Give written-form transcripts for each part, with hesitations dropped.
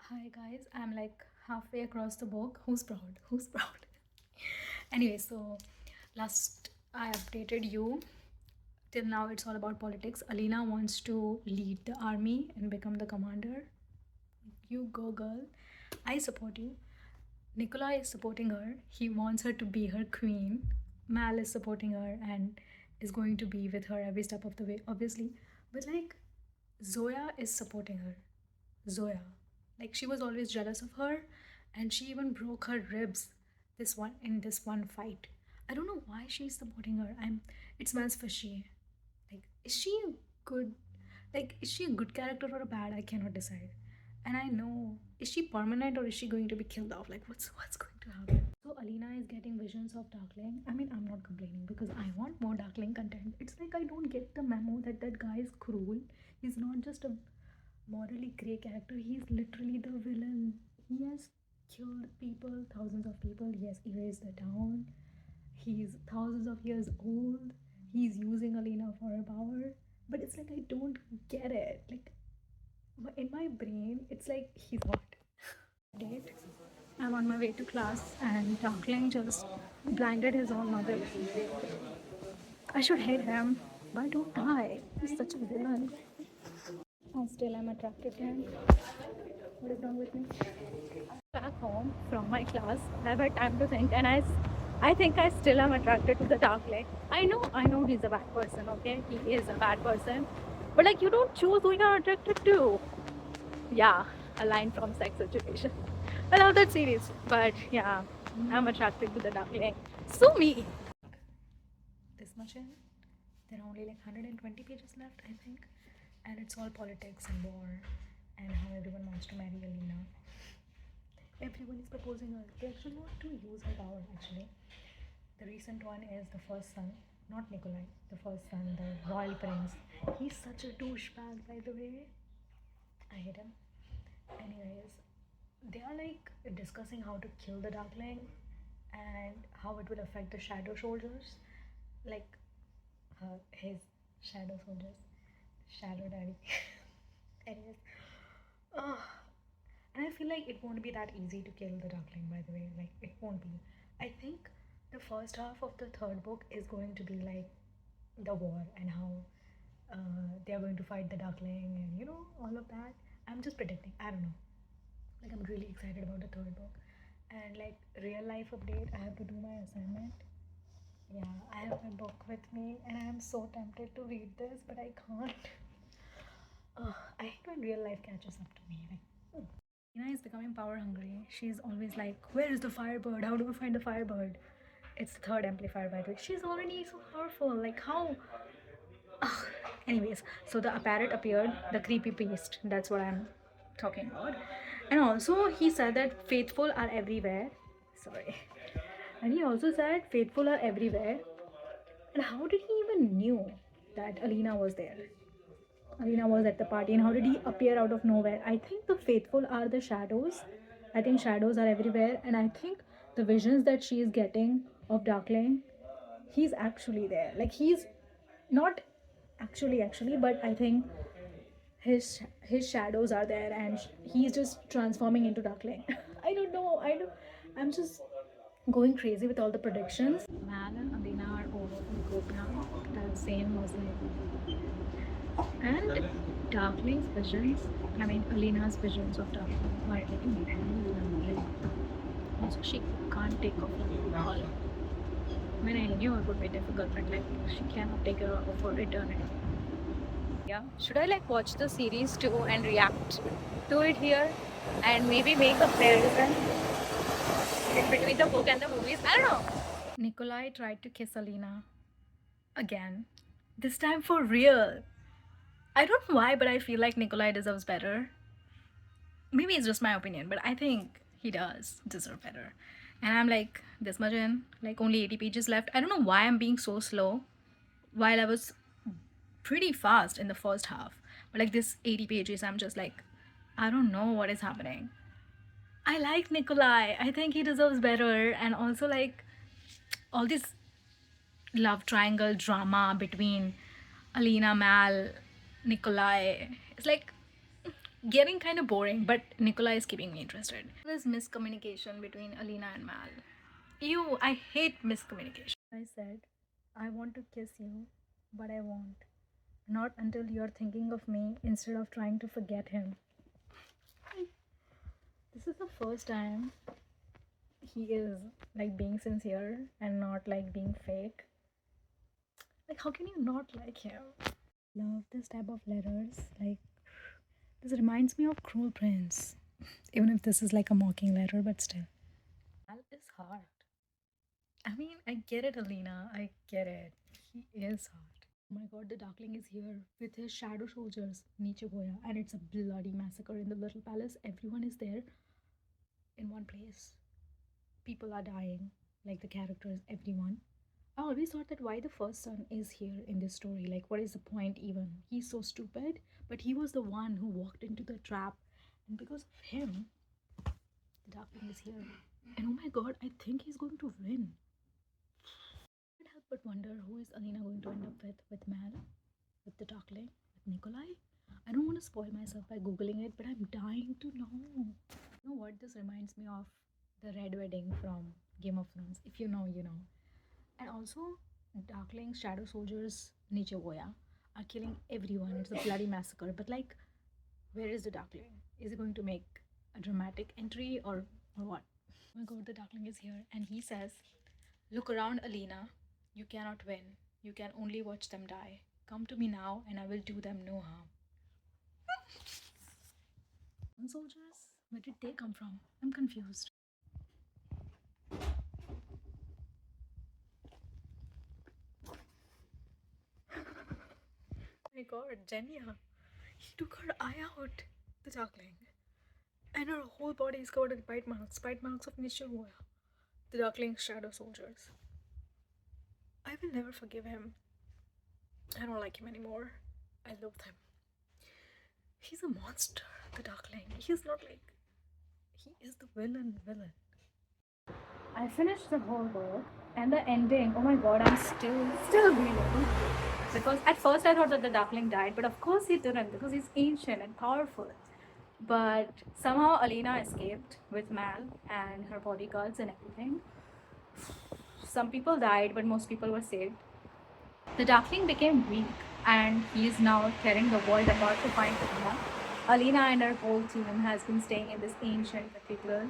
Hi guys, I'm like halfway across the book. Who's proud? Who's proud? Anyway, so last I updated you. Till now, it's all about politics. Alina wants to lead the army and become the commander. You go, girl. I support you. Nikolai is supporting her. He wants her to be her queen. Mal is supporting her and is going to be with her every step of the way, obviously. But like, Zoya is supporting her. Zoya. Like she was always jealous of her and she even broke her ribs this one fight. I don't know why she's supporting her. It smells fishy. Like is she a good is she a good character or a bad? I cannot decide. And I know, is she permanent or is she going to be killed off? Like what's going to happen? So Alina is getting visions of Darkling. I mean, I'm not complaining because I want more Darkling content. It's like I don't get the memo that that guy is cruel. He's not just a morally grey character. He's literally the villain. He has killed people, thousands of people. He has erased the town. He's thousands of years old. He's using Alina for her power. But it's like I don't get it. Like in my brain, it's like he's what? Date. I'm on my way to class and Darkling just blinded his own mother. I should hate him, but don't die. He's such a villain. I still am attracted to him. What is wrong with me? Back home from my class, I've had time to think, and I think I still am attracted to the Darkling. I know he's a bad person. Okay, he is a bad person, but like you don't choose who you're attracted to. Yeah, a line from Sex Education. I love that series, but yeah, I'm attracted to the Darkling. Sue me. This much in, there are only like 120 pages left, I think, and it's all politics and war and how everyone wants to marry Alina. Everyone is proposing her. They actually want to use her power actually. The recent one is the first son, not Nikolai, the first son, the royal prince. He's such a douchebag, by the way. I hate him. Anyways, they are like discussing how to kill the Darkling and how it will affect the Shadow Soldiers, like his Shadow Soldiers, Shadow Daddy. Anyways, oh, and I feel like it won't be that easy to kill the Darkling, by the way. Like, it won't be. I think the first half of the third book is going to be like the war and how they are going to fight the Darkling and, all of that. I'm just predicting. I don't know. Like, I'm really excited about the third book. And, like, real life update, I have to do my assignment. Yeah, I have my book with me and I am so tempted to read this, but I can't. I hate when real life catches up to me. Like, Tina is becoming power hungry. She's always like, where is the firebird? How do we find the firebird? It's the third amplifier, by the way. She's already so powerful. Like, how? Ugh. Anyways, so the parrot appeared, the creepy beast. That's what I'm talking about. And also, he said that faithful are everywhere. Sorry. And he also said faithful are everywhere. And how did he even knew that Alina was there? Alina was at the party, and how did he appear out of nowhere? I think the faithful are the shadows. I think shadows are everywhere, and I think the visions that she is getting of Darkling, he's actually there. Like he's not actually, but I think his shadows are there, and he's just transforming into Darkling. I don't know. I'm just going crazy with all the predictions. Mal and Alina are over in group now. The same was like and Darkling's visions, I mean Alina's visions of Darkling are getting really. Also, she can't take off alcohol. I mean, I knew it would be difficult, but like she cannot take it off for eternity. Yeah, should I like watch the series too and react to it here, and maybe make a comparison between the book and the movies? I don't know. Nikolai tried to kiss Alina again. This time for real. I don't know why, but I feel like Nikolai deserves better. Maybe it's just my opinion, but I think he does deserve better. And I'm like this much in, like only 80 pages left. I don't know why I'm being so slow while I was pretty fast in the first half. But like this 80 pages, I'm just like, I don't know what is happening. I like Nikolai. I think he deserves better. And also like all this love triangle drama between Alina, Mal, Nikolai. It's like, getting kind of boring, but Nicola is keeping me interested. There's miscommunication between Alina and Mal. Ew, I hate miscommunication. I said, I want to kiss you, but I won't. Not until you're thinking of me instead of trying to forget him. This is the first time he is like being sincere and not like being fake. Like, how can you not like him? Love this type of letters. Like, this reminds me of Cruel Prince. Even if this is like a mocking letter, but still. Al is hard. I mean, I get it, Alina. I get it. He is hard. Oh my god, the Darkling is here with his shadow soldiers, Nietzsche Goya, and it's a bloody massacre in the little palace. Everyone is there in one place. People are dying, like the characters, everyone. I always thought that why the first son is here in this story. Like, what is the point even? He's so stupid, but he was the one who walked into the trap, and because of him, the Darkling is here. And oh my god, I think he's going to win. I can't help but wonder who is Alina going to end up with Mal, with the Darkling, with Nikolai. I don't want to spoil myself by googling it, but I'm dying to know. You know what? This reminds me of the Red Wedding from Game of Thrones. If you know, you know. And also, Darkling's shadow soldiers, Nietzsche Goya, are killing everyone. It's a bloody massacre. But like, where is the Darkling? Is he going to make a dramatic entry or what? Oh my god, the Darkling is here, and he says, "Look around, Alina. You cannot win. You can only watch them die. Come to me now, and I will do them no harm." Soldiers? Where did they come from? I'm confused. Oh my god, Jenya. He took her eye out, the Darkling. And her whole body is covered with bite marks of Nishigoya, the Darkling's shadow soldiers. I will never forgive him. I don't like him anymore. I loathe him. He's a monster, the Darkling. He's not like. He is the villain. I finished the whole book and the ending. Oh my god, I'm still reading. Because at first I thought that the Darkling died, but of course he didn't because he's ancient and powerful. But somehow Alina escaped with Mal and her bodyguards and everything. Some people died, but most people were saved. The Darkling became weak and he is now tearing the world apart to find Alina. Alina and her whole team has been staying in this ancient cathedral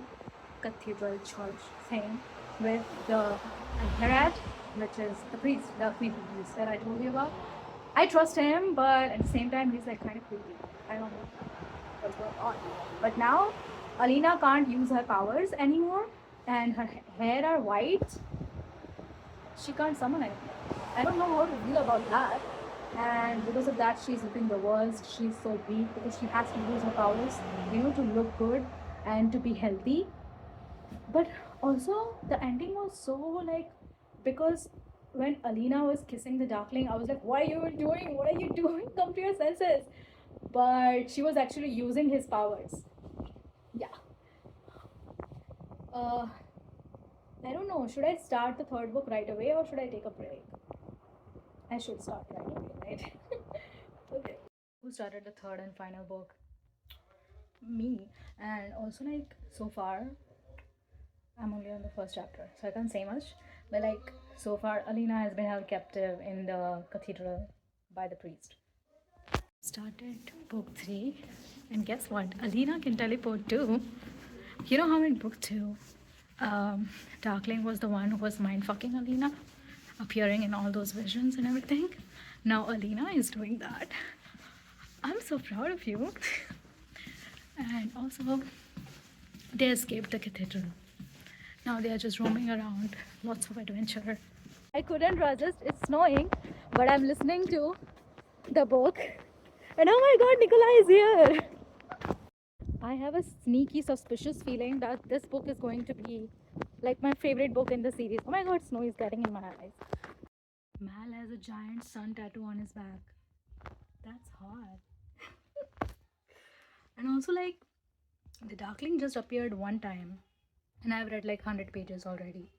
church thing with the Herod, which is the priest, the creepy priest that I told you about. I trust him, but at the same time, he's like kind of creepy. I don't know what's going on. But now, Alina can't use her powers anymore, and her hair are white. She can't summon anything. I don't know how to feel about that. And because of that, she's looking the worst. She's so weak because she has to use her powers, to look good and to be healthy. But also, the ending was so like, because when Alina was kissing the Darkling, I was like, what are you doing? What are you doing? Come to your senses. But she was actually using his powers. Yeah. Uh, I don't know. Should I start the third book right away or should I take a break? I should start right away, right? Okay. Who started the third and final book? Me. And also, like, so far, I'm only on the first chapter, so I can't say much. But, like, so far, Alina has been held captive in the cathedral by the priest. Started book 3, and guess what? Alina can teleport too. You know how in book 2, Darkling was the one who was mind fucking Alina, appearing in all those visions and everything. Now Alina is doing that. I'm so proud of you. And also, they escaped the cathedral. Now they are just roaming around, lots of adventure. I couldn't resist, it's snowing, but I'm listening to the book. And oh my god, Nikolai is here! I have a sneaky, suspicious feeling that this book is going to be like my favorite book in the series. Oh my god, snow is getting in my eyes. Mal has a giant sun tattoo on his back. That's hot. And also, like, the Darkling just appeared one time, and I've read like 100 pages already.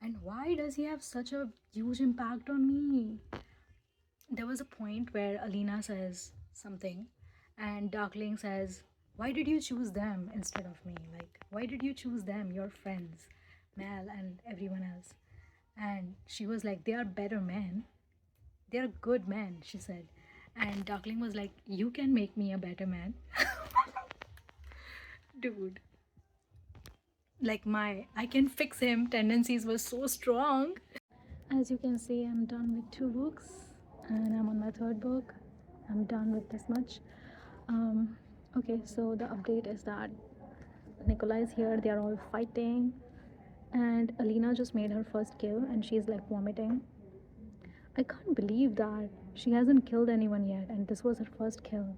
And why does he have such a huge impact on me? There was a point where Alina says something, And Darkling says, why did you choose them instead of me? Like, why did you choose them, your friends, Mel and everyone else? And she was like, they are better men. They are good men, she said. And Darkling was like, you can make me a better man. Dude. Like my I can fix him tendencies were so strong. As you can see, I'm done with 2 books and I'm on my 3rd book. I'm done with this much. Okay, so the update is that Nikolai is here, they are all fighting, and Alina just made her first kill and she's like vomiting. I can't believe that she hasn't killed anyone yet and this was her first kill.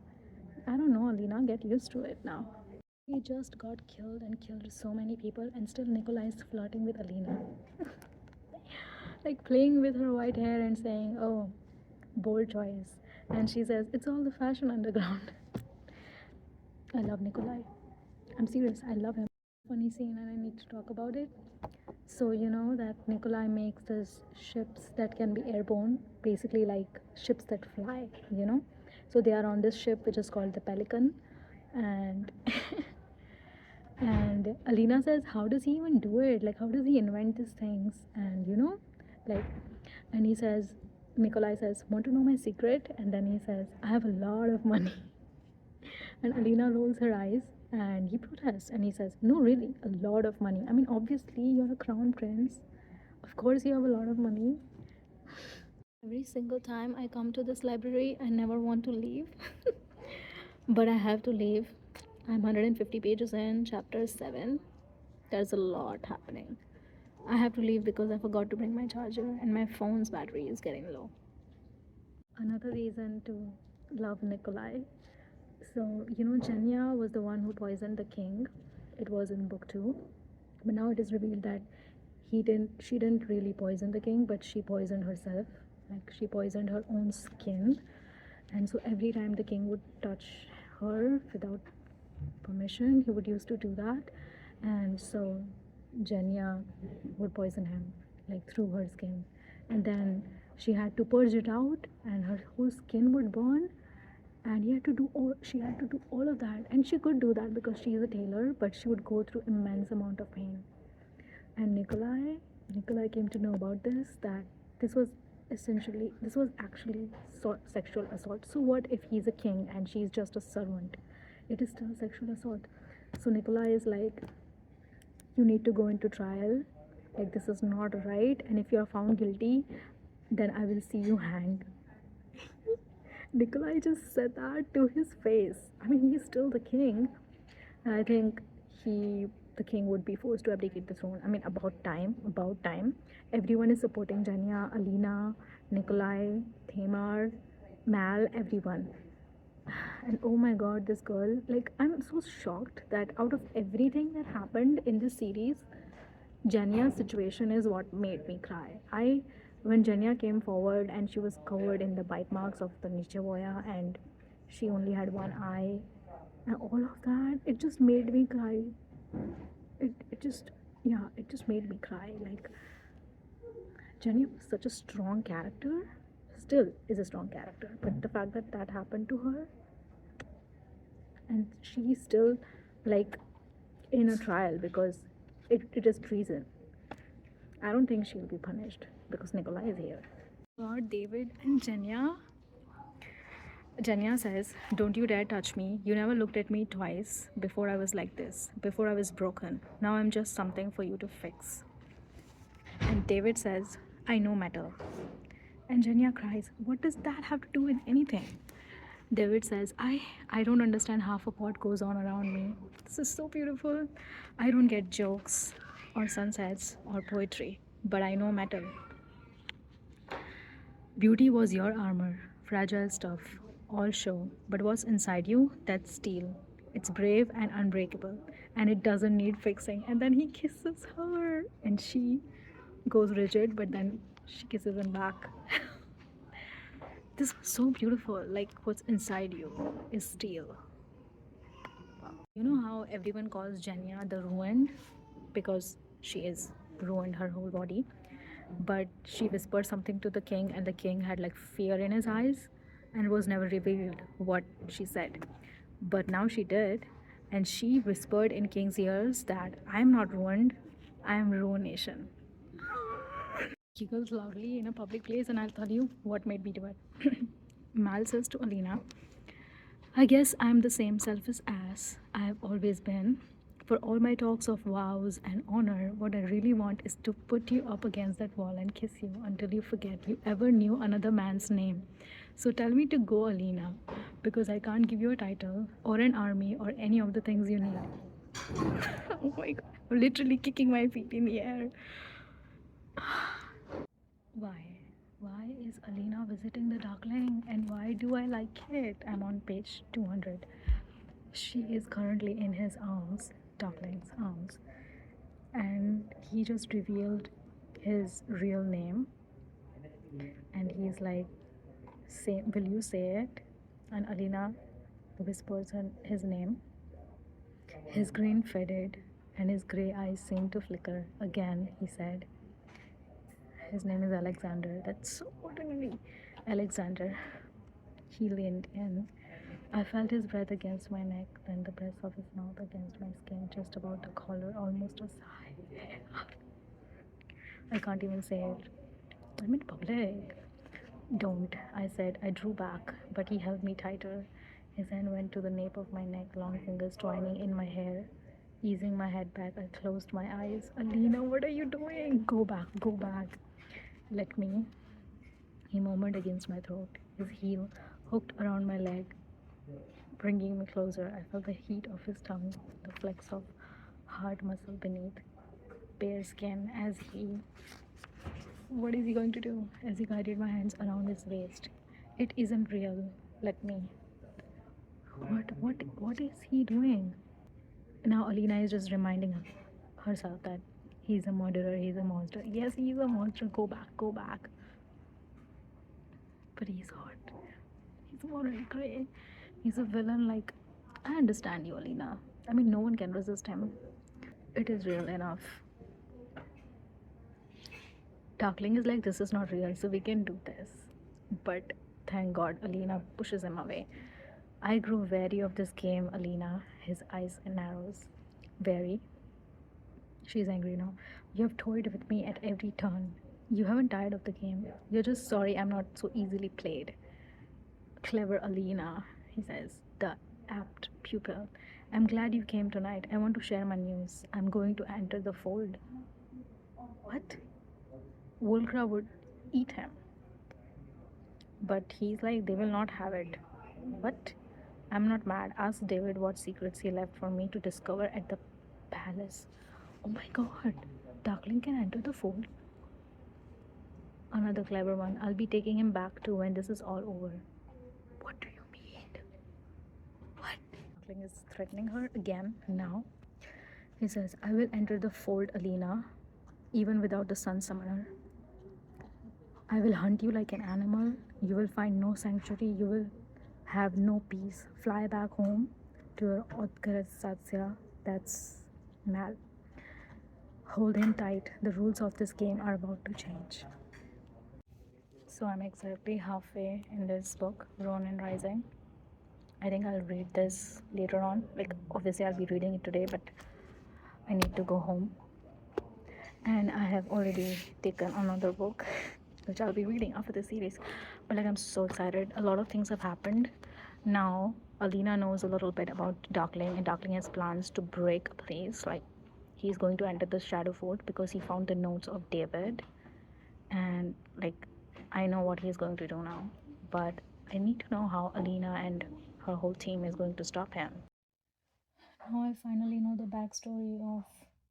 I don't know, Alina, get used to it now. He just got killed and killed so many people, and still Nikolai is flirting with Alina. Like playing with her white hair and saying, oh, bold choice. And she says, it's all the fashion underground. I love Nikolai. I'm serious, I love him. Funny scene, and I need to talk about it. So, you know that Nikolai makes these ships that can be airborne, basically like ships that fly, you know? So, they are on this ship which is called the Pelican. And and Alina says, how does he even do it? Like, how does he invent these things? And you know, like, and he says, Nikolai says, want to know my secret? And then he says, I have a lot of money. And Alina rolls her eyes and he protests and he says, no, really, a lot of money. I mean, obviously, you're a crown prince. Of course, you have a lot of money. Every single time I come to this library, I never want to leave. But I have to leave. I'm 150 pages in, chapter 7. There's a lot happening. I have to leave because I forgot to bring my charger and my phone's battery is getting low. Another reason to love Nikolai. So, you know, Jenya was the one who poisoned the king. It was in book 2. But now it is revealed that she didn't really poison the king, but she poisoned herself. Like she poisoned her own skin. And so every time the king would touch her without permission, he would used to do that. And so Jenya would poison him, like through her skin. And then she had to purge it out, and her whole skin would burn. And she had to do all of that. And she could do that because she is a tailor, but she would go through immense amount of pain. And Nikolai came to know about this, that this was actually sexual assault. So what if he's a king and she's just a servant? It is still sexual assault. So Nikolai is like, you need to go into trial, like this is not right, and if you are found guilty, then I will see you hanged. Nikolai just said that to his face. I mean, he's still the king. And I think the king would be forced to abdicate the throne. I mean, about time. Everyone is supporting Janya, Alina, Nikolai, Thamar, Mal, everyone. And oh my god, this girl, like, I'm so shocked that out of everything that happened in this series, Janya's situation is what made me cry. When Janya came forward and she was covered in the bite marks of the Nichevoya and she only had one eye and all of that, it just made me cry. It just made me cry. Like, Janya was such a strong character, still is a strong character, but the fact that that happened to her and she's still like in a trial because it is treason. I don't think she'll be punished because Nikolai is here. God, David and Jenya. Jenya says, don't you dare touch me. You never looked at me twice. Before I was like this. Before I was broken. Now I'm just something for you to fix. And David says, I know metal. And Jenya cries, what does that have to do with anything? David says, I don't understand half of what goes on around me. This is so beautiful. I don't get jokes or sunsets or poetry, but I know metal. Beauty was your armor, fragile stuff, all show, but what's inside you, that's steel. It's brave and unbreakable, and it doesn't need fixing. And then he kisses her, and she goes rigid, but then she kisses him back. This was so beautiful. Like, what's inside you is steel. You know how everyone calls Jenya the ruined because she is ruined her whole body, but she whispered something to the king and the king had like fear in his eyes and it was never revealed what she said. But now she did, and she whispered in King's ears that I'm not ruined, I'm ruination. Giggles loudly in a public place, and I'll tell you what made me do it. Mal says to Alina, I guess I'm the same selfish ass I've always been. For all my talks of vows and honor, what I really want is to put you up against that wall and kiss you until you forget you ever knew another man's name. So tell me to go, Alina, because I can't give you a title or an army or any of the things you need. Oh my god, I'm literally kicking my feet in the air. Why? Why is Alina visiting the Darkling and why do I like it? I'm on page 200. She is currently in his arms, Darkling's arms, and he just revealed his real name. And he's like, say, will you say it? And Alina whispers his name. His grin faded, and his grey eyes seemed to flicker. Again, he said, his name is Alexander. That's so ordinary. Alexander. He leaned in. I felt his breath against my neck, then the breath of his mouth against my skin, just about the collar, almost a sigh. I can't even say it. I'm in public. Don't, I said. I drew back, but he held me tighter. His hand went to the nape of my neck, long fingers twining in my hair. Easing my head back, I closed my eyes. Alina, what are you doing? Go back, go back. Let me. He murmured against my throat, his heel hooked around my leg, bringing me closer. I felt the heat of his tongue, the flex of hard muscle beneath bare skin as he. What is he going to do? As he guided my hands around his waist. It isn't real. Let me. What is he doing? Now Alina is just reminding herself that he's a murderer, he's a monster. Yes, he's a monster. Go back, go back. But he's hot. He's morally grey. He's a villain. Like, I understand you, Alina. I mean, no one can resist him. It is real enough. Darkling is like, this is not real, so we can do this. But thank God, Alina pushes him away. I grew wary of this game, Alina. His eyes narrows. Wary. She's angry now. You have toyed with me at every turn. You haven't tired of the game. You're just sorry I'm not so easily played. Clever Alina, he says, the apt pupil. I'm glad you came tonight. I want to share my news. I'm going to enter the fold. What? Volcra would eat him. But he's like, they will not have it. What? I'm not mad. Ask David what secrets he left for me to discover at the palace. Oh my god. Darkling can enter the fold. Another clever one. I'll be taking him back to when this is all over. What do you mean? What? Darkling is threatening her again now. He says, I will enter the fold, Alina, even without the sun summoner. I will hunt you like an animal. You will find no sanctuary. You will have no peace. Fly back home to your Otkaras Satya. That's Mal. Hold him tight. The rules of this game are about to change. So I'm exactly halfway in this book, Ronin Rising. I think I'll read this later on. Like, obviously, I'll be reading it today, but I need to go home. And I have already taken another book, which I'll be reading after the series. But like, I'm so excited. A lot of things have happened. Now, Alina knows a little bit about Darkling, and Darkling has plans to break a place. Like, he's going to enter the Shadow Fort because he found the notes of David. And like, I know what he's going to do now. But I need to know how Alina and her whole team is going to stop him. Now I finally know the backstory of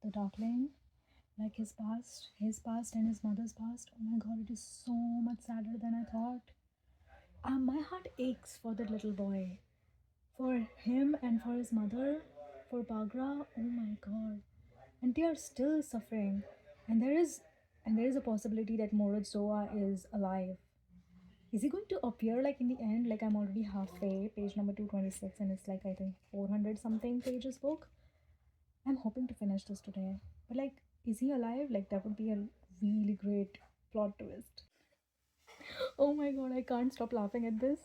the Darkling, like his past and his mother's past. Oh my god, it is so much sadder than I thought. My heart aches for that little boy, for him and for his mother, for Bagra. Oh my god, and they are still suffering, and there is a possibility that Morozzoa is alive. Is he going to appear like in the end? Like, I'm already halfway, page number 226, and it's like, I think, 400 something pages book. I'm hoping to finish this today. But like, is he alive? Like, that would be a really great plot twist. Oh my god, I can't stop laughing at this.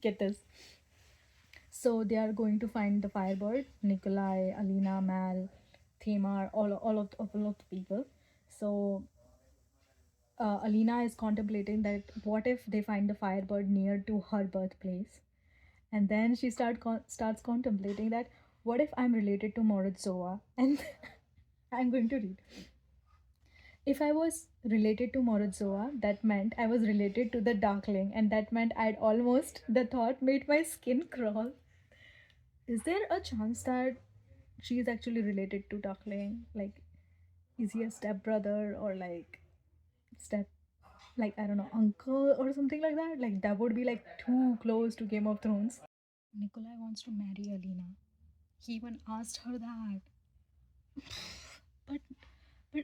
Get this. So they are going to find the Firebird, Nikolai, Alina, Mal, Thamar, all of the people. So Alina is contemplating that what if they find the Firebird near to her birthplace, and then she starts contemplating that what if I'm related to Morozova, and I'm going to read. If I was related to Morozova, that meant I was related to the Darkling, and that meant I'd almost, the thought made my skin crawl. Is there a chance that she is actually related to Darkling? Like, is he a stepbrother or like step, like, I don't know, uncle or something like that? Like, that would be like too close to Game of Thrones. Nikolai wants to marry Alina. He even asked her that. But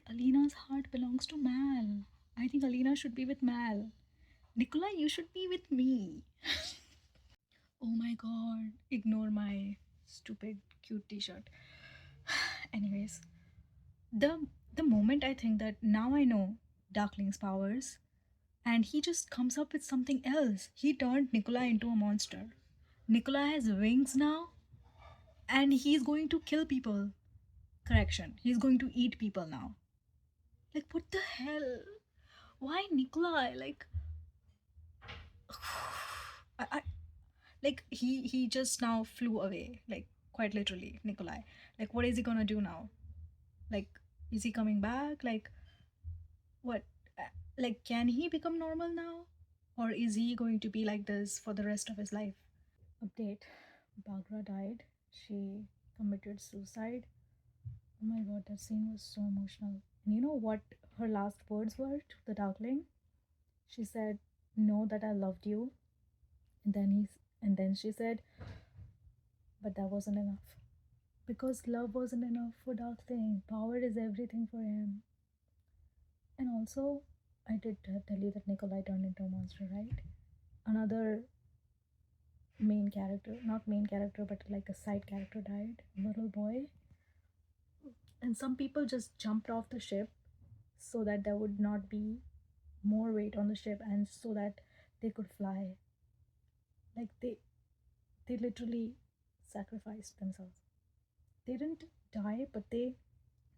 Alina's heart belongs to Mal. I think Alina should be with Mal. Nikolai, you should be with me. Oh my god. Ignore my stupid cute t-shirt. Anyways, the the moment I think that now I know Darkling's powers, and he just comes up with something else. He turned Nikolai into a monster. Nikolai has wings now, and he's going to kill people. Correction, he's going to eat people now. Like, what the hell? Why Nikolai? Like, I like he just now flew away, like quite literally, Nikolai. Like, what is he gonna do now? Like, is he coming back? Like, what? Like, can he become normal now, or is he going to be like this for the rest of his life? Update: Bagra died. She committed suicide. Oh my god, that scene was so emotional. And you know what her last words were to the Darkling? She said, "Know that I loved you." And then she said, "But that wasn't enough." Because love wasn't enough for Darkling. Power is everything for him. And also, I did tell you that Nikolai turned into a monster, right? Another main character, not main character, but like a side character died. A little boy. And some people just jumped off the ship so that there would not be more weight on the ship and so that they could fly. Like they literally sacrificed themselves. They didn't die, but they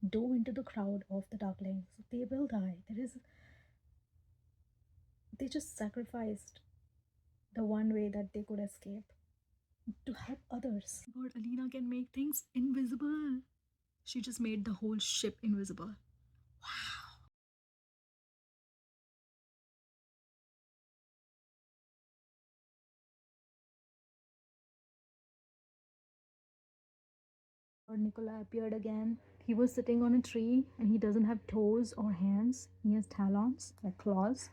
dove into the crowd of the Darklings. So they will die. They just sacrificed the one way that they could escape to help others. God, Alina can make things invisible. She just made the whole ship invisible. Or Nikolai appeared again. He was sitting on a tree and he doesn't have toes or hands. He has talons, like claws.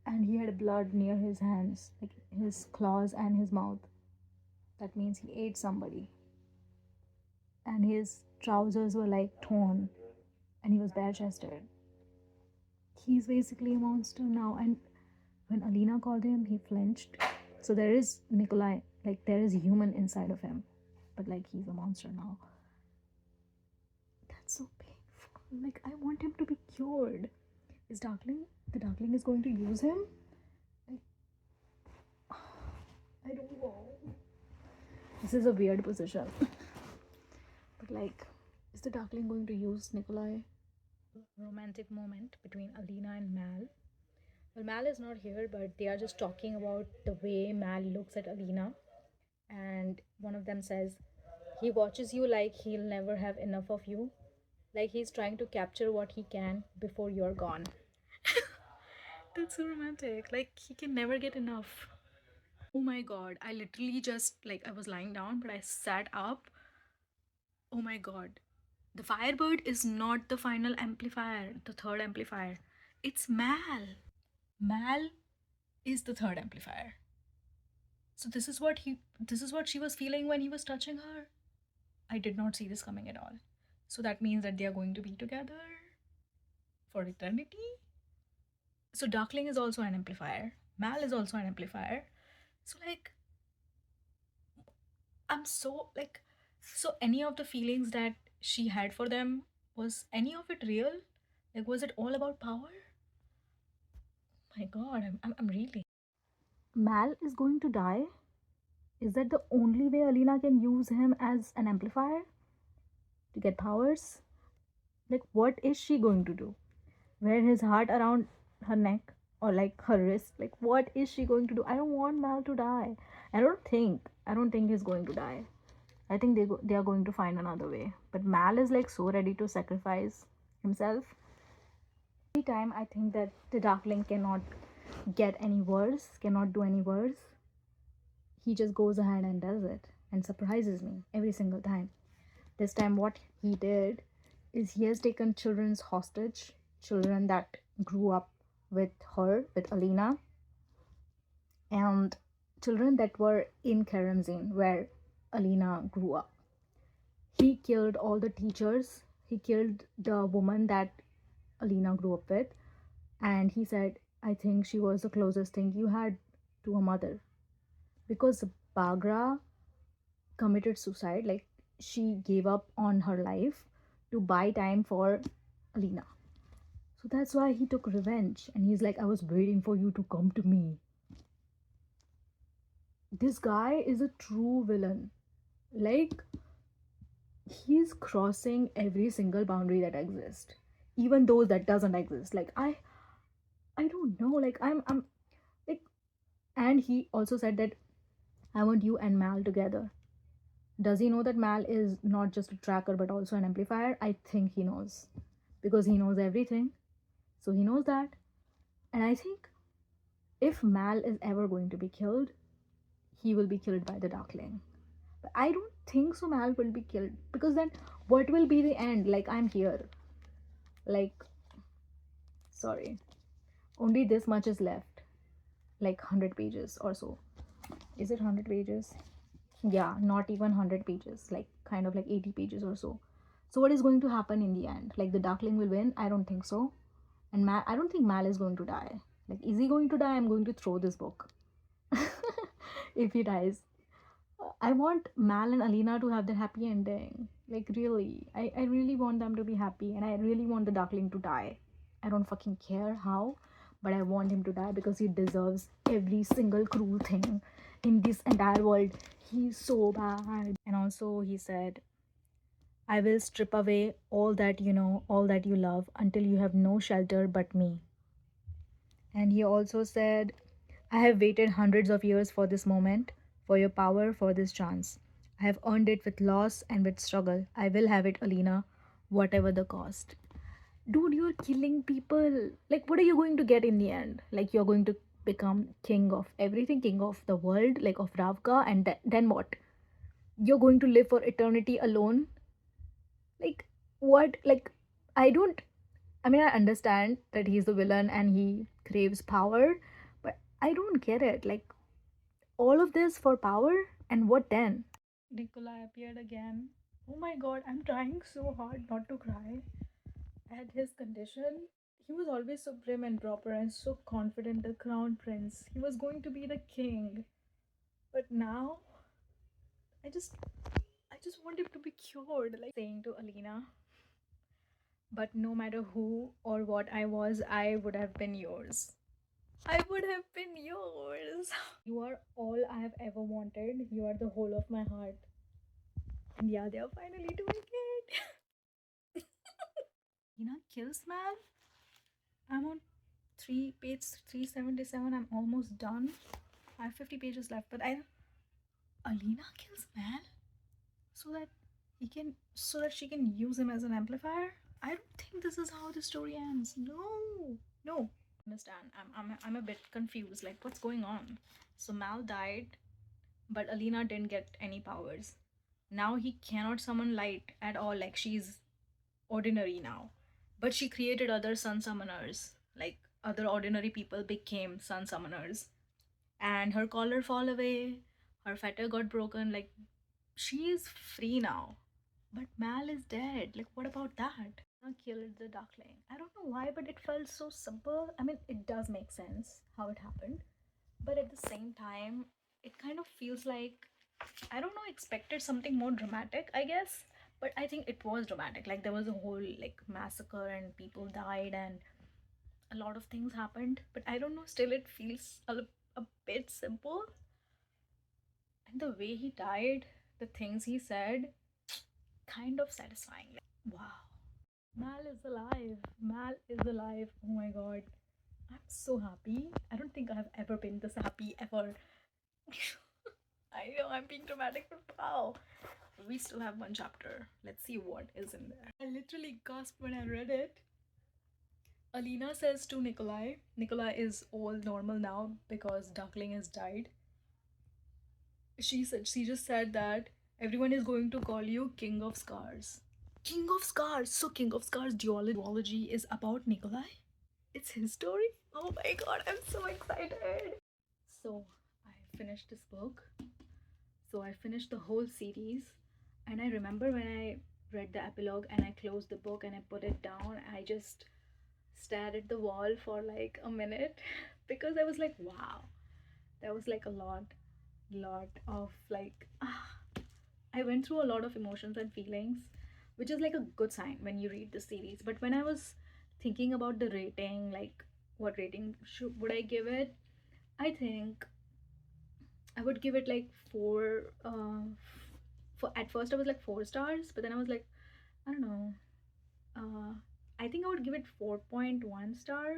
And he had blood near his hands, like his claws and his mouth. That means he ate somebody. And his trousers were like torn and he was bare chested. He's basically a monster now. And when Alina called him, he flinched. So there is Nikolai, like there is human inside of him, but like he's a monster now. That's so painful. Like, I want him to be cured. Is Darkling, the Darkling is going to use him? Like, I don't know. This is a weird position. But like, is the Darkling going to use Nikolai? Romantic moment between Alina and Mal. Well, Mal is not here, but they are just talking about the way Mal looks at Alina. And one of them says, "He watches you like he'll never have enough of you. Like he's trying to capture what he can before you're gone." That's so romantic. Like, he can never get enough. Oh my god. I literally just, like, I was lying down, but I sat up. Oh my god. The Firebird is not the final amplifier, the third amplifier. It's Mal. Mal is the third amplifier. So this is what she was feeling when he was touching her. I did not see this coming at all. So that means that they are going to be together for eternity. So Darkling is also an amplifier. Mal is also an amplifier. So like, I'm so like, so any of the feelings that she had for them, was any of it real? Like, was it all about power? My god, I'm really. Mal is going to die Is that the only way Alina can use him as an amplifier to get powers? Like, what is she going to do? Wear his heart around her neck or like her wrist? Like, what is she going to do? I don't want Mal to die. I don't think he's going to die. I think they are going to find another way. But Mal is like so ready to sacrifice himself. Every time I think that the Darkling cannot get any worse, cannot do any worse, he just goes ahead and does it and surprises me every single time. This time, what he did is he has taken children's hostage, children that grew up with her, with Alina, and children that were in Karamzin, where Alina grew up. He killed all the teachers, he killed the woman that Alina grew up with, and he said, I think she was the closest thing you had to a mother. Because Bagra committed suicide, like she gave up on her life to buy time for Alina. So that's why he took revenge. And he's like, I was waiting for you to come to me. This guy is a true villain. Like, he's crossing every single boundary that exists. Even those that doesn't exist. Like, I don't know. Like, I'm like, and he also said that I want you and Mal together. Does he know that Mal is not just a tracker but also an amplifier? I think he knows. Because he knows everything. So he knows that. And I think if Mal is ever going to be killed, he will be killed by the Darkling. But I don't think so Mal will be killed. Because then what will be the end? Like, I'm here. Like, sorry. Only this much is left. Like 100 pages or so. Is it 100 pages? Yeah, not even 100 pages. Like, kind of like 80 pages or so. So what is going to happen in the end? Like, the Darkling will win? I don't think so. And I don't think Mal is going to die. Like, is he going to die? I'm going to throw this book. If he dies. I want Mal and Alina to have the happy ending. Like, really. I really want them to be happy. And I really want the Darkling to die. I don't fucking care how. But I want him to die because he deserves every single cruel thing in this entire world. He's so bad. And also, he said, I will strip away all that you know, all that you love, until you have no shelter but me. And he also said, I have waited hundreds of years for this moment, for your power, for this chance. I have earned it with loss and with struggle. I will have it, Alina, whatever the cost. Dude, you're killing people. Like, what are you going to get in the end? Like, you're going to become king of everything, king of the world, like of Ravka, and then what? You're going to live for eternity alone? Like, what? Like, I don't. I mean, I understand that he's the villain and he craves power, but I don't get it. Like, all of this for power, and what then? Nikolai appeared again. Oh my god, I'm trying so hard not to cry. At his condition, he was always so prim and proper and so confident, the crown prince. He was going to be the king. But now, I just I just want him to be cured. Like saying to Alina, but no matter who or what I was, I would have been yours. I would have been yours. You are all I have ever wanted. You are the whole of my heart. And yeah, they are finally doing it. Tina kills man. I'm on page 377. I'm almost done. I have 50 pages left, but I Alina kills man so that she can use him as an amplifier. I don't think this is how the story ends. No, no. Understand? I'm a bit confused. Like, what's going on? So Mal died, but Alina didn't get any powers. Now he cannot summon light at all. Like, she's ordinary now, but she created other sun summoners. Like, other ordinary people became sun summoners, and her collar fall away. Her fetter got broken. Like, she is free now. But Mal is dead. Like, what about that? I killed the Darkling. I don't know why, but it felt so simple. I mean, it does make sense how it happened, but at the same time, it kind of feels like, I don't know, expected something more dramatic, I guess. But I think it was dramatic. Like, there was a whole like massacre and people died and a lot of things happened. But I don't know. Still, it feels a bit simple. And the way he died, the things he said, kind of satisfying. Like, wow, Mal is alive. Mal is alive. Oh my god. I'm so happy. I don't think I've ever been this happy ever. I know I'm being dramatic, but wow. We still have one chapter. Let's see what is in there. I literally gasped when I read it. Alina says to Nikolai, Nikolai is all normal now because Duckling has died. She just said that everyone is going to call you King of Scars. King of Scars. So King of Scars duology is about Nikolai. It's his story. Oh my god, I'm so excited. So I finished this book. So I finished the whole series, and I remember when I read the epilogue and I closed the book and I put it down, I just stared at the wall for like a minute because I was like, wow, that was like a lot of like I went through a lot of emotions and feelings, which is like a good sign when you read the series. But when I was thinking about the rating, like what rating would I give it, I think I would give it like four. For at first I was like 4 stars, but then I was like, I don't know. Uh, I think I would give it 4.1 star.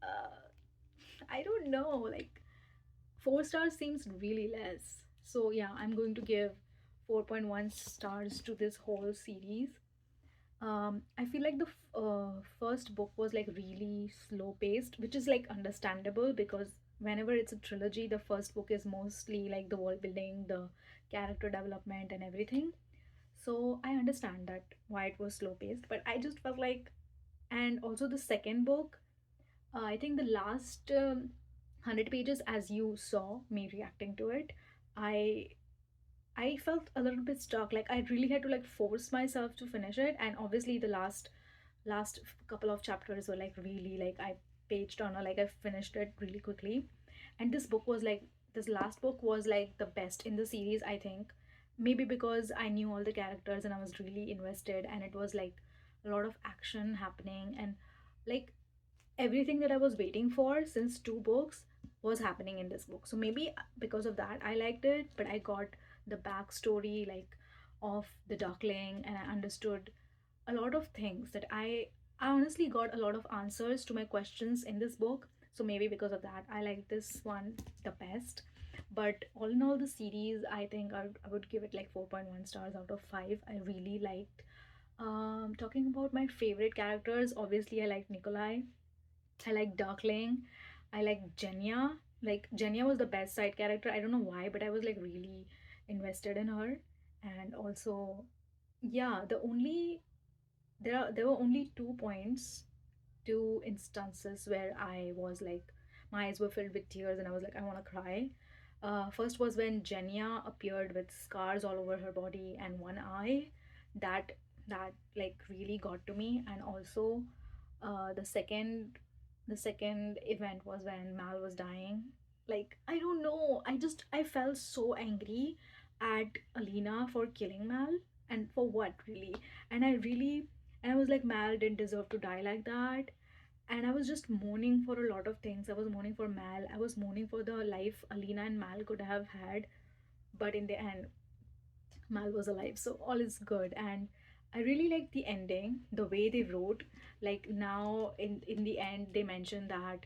Uh, I don't know. Like 4 stars seems really less. So yeah, I'm going to give 4.1 stars to this whole series. I feel like the first book was like really slow paced, which is like understandable because whenever it's a trilogy, the first book is mostly like the world building, the character development, and everything. So I understand that why it was slow paced, but I just felt like, and also the second book, I think the last 100 pages, as you saw me reacting to it, I I felt a little bit stuck. Like I really had to like force myself to finish it, and obviously the last couple of chapters were like really like I page turner. Like I finished it really quickly, and this last book was like the best in the series. I think maybe because I knew all the characters and I was really invested, and it was like a lot of action happening and like everything that I was waiting for since 2 books was happening in this book. So maybe because of that, I liked it, but I got the backstory like of the duckling and I understood a lot of things that I honestly got a lot of answers to my questions in this book. So maybe because of that, I like this one the best. But all in all, the series, I think I would give it like 4.1 stars out of 5. I really liked. Talking about my favorite characters, obviously I like Nikolai. I like Darkling. I like Jenya. Like Jenya was the best side character. I don't know why, but I was like really invested in her. And also, yeah, there were only 2 points, 2 instances where I was like my eyes were filled with tears and I was like I want to cry. First was when Jenya appeared with scars all over her body and one eye. That that like really got to me. And also the second event was when Mal was dying. Like I don't know, I felt so angry at Alina for killing Mal, and for what really. And I was like, Mal didn't deserve to die like that. And I was just mourning for a lot of things. I was mourning for Mal, I was mourning for the life Alina and Mal could have had, but in the end Mal was alive, so all is good. And I really like the ending, the way they wrote. Like now, in the end, they mention that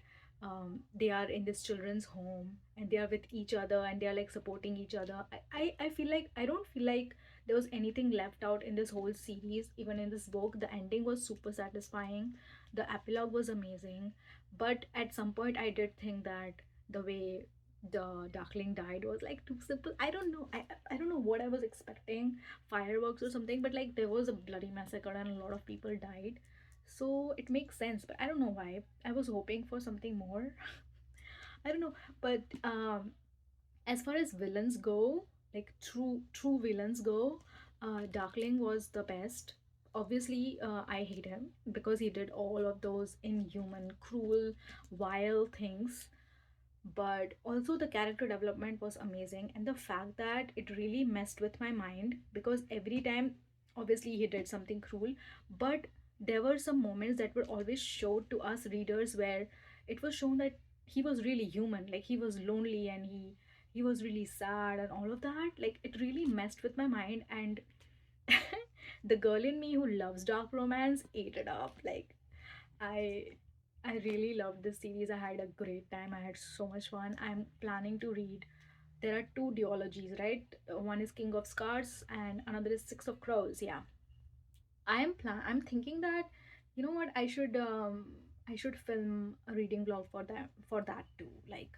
they are in this children's home and they are with each other and they are like supporting each other. I feel like I don't feel like there was anything left out in this whole series. Even in this book, the ending was super satisfying. The epilogue was amazing, but at some point, I did think that the way the duckling died was like too simple. I don't know. I don't know what I was expecting, fireworks or something, but like there was a bloody massacre and a lot of people died. So it makes sense, but I don't know why. I was hoping for something more. I don't know. But as far as villains go, like true villains go, Darkling was the best. Obviously, I hate him because he did all of those inhuman, cruel, vile things, but also the character development was amazing, and the fact that it really messed with my mind because every time obviously he did something cruel, but there were some moments that were always showed to us readers where it was shown that he was really human, like he was lonely and he he was really sad and all of that. Like, it really messed with my mind, and the girl in me who loves dark romance ate it up. Like, I I really loved this series. I had a great time. I had so much fun. I'm planning to read. There are two duologies, right? One is King of Scars and another is Six of Crows. Yeah. I'm thinking that, you know what, I should film a reading vlog for that too. Like,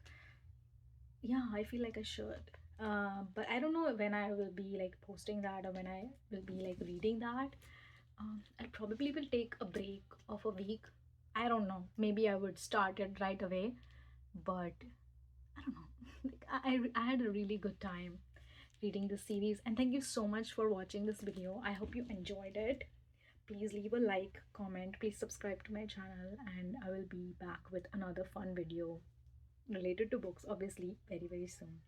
yeah, I feel like I should. But I don't know when I will be like posting that or when I will be like reading that. I probably will take a break of a week. I don't know. Maybe I would start it right away, but I don't know. Like, I had a really good time reading this series, and thank you so much for watching this video. I hope you enjoyed it. Please leave a like, comment, please subscribe to my channel, and I will be back with another fun video related to books, obviously, very, very soon.